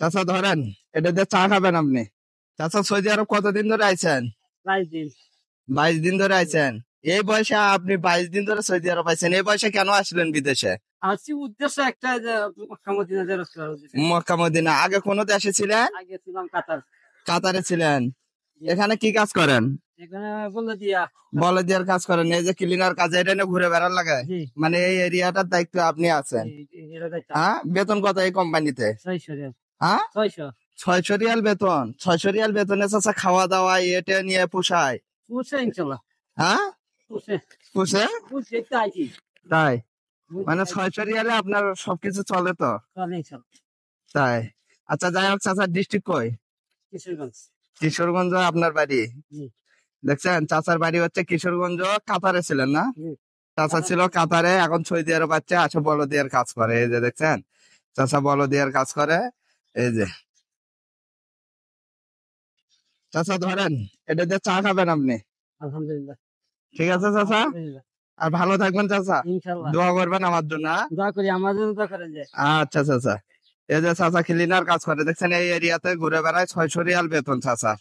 চাচা ধরেন, এটা দিয়ে চা খাবেন আপনি। চাচা সৌদি আরব কতদিন ধরে আইছেন? 22 দিন। 22 দিন ধরে আইছেন। এই বয়সে আপনি 22 দিন ধরে সৌদি আরব আইছেন, এই বয়সে কেন আসলেন বিদেশে? আসছি উদ্দেশ্য একটা যে মক্কা মদিনা জিয়ারত করার উদ্দেশ্যে। Mecca Medina. আগে কোন দেশে ছিলেন? আগে ছিলাম কাতার। কাতারে ছিলেন। এখানে কি কাজ করেন? এখানে বলে দিয়া বলদিয়ার কাজ করেন, এই যে ক্লিনার কাজ, এটা নিয়ে ঘুরে বেড়ার লাগে। জি মানে এই এরিয়াটার দায়িত্ব আপনি আছেন। এটা দেখতাম হ্যাঁ, বেতন কত এই কোম্পানিতে? 600 রিয়াল। হ্যাঁ, 600 600 রিয়াল বেতন। 600 রিয়াল বেতনে চাচা খাওয়া দাওয়া এটা নিয়ে পোষায়? পুষে ইনশাল্লাহ। হ্যাঁ, পুষে পোষে। পুষে একটু আইছি তাই মানে 600 রিয়ালে আপনার সবকিছু চলে তো? চলে ইনশাল্লাহ। তাই। আচ্ছা, যাই হোক চাচা, ডিস্ট্রিক্ট কই? কিশোরগঞ্জ। কিশোরগঞ্জ আপনার বাড়ি? জি দেখছেন, চাচার বাড়ি হচ্ছে কিশোরগঞ্জ। কাতারে ছিলেন না? জি চাচা ছিল কাতারে, এখন সৌদি আরব বাচ্চা আসে বলদিয়ার কাজ করে। এই যে দেখছেন, চাচা বলদিয়ার কাজ করে। এই যে চাচা ধরেন, এটা দিয়ে চা খাবেন আপনি। আলহামদুলিল্লাহ। ঠিক আছে চাচা, আলহামদুলিল্লাহ আর ভালো থাকবেন চাচা। ইনশাল্লাহ। দোয়া করবেন আমার জন্য, হ্যাঁ? দোয়া করি আমাদের দোয়া করেন যে। আচ্ছা চাচা। এই যে চাচা ক্লিনার কাজ করে, দেখছেন এই এরিয়াতে ঘুরে বেড়ায়। 600 রিয়াল বেতন চাচা।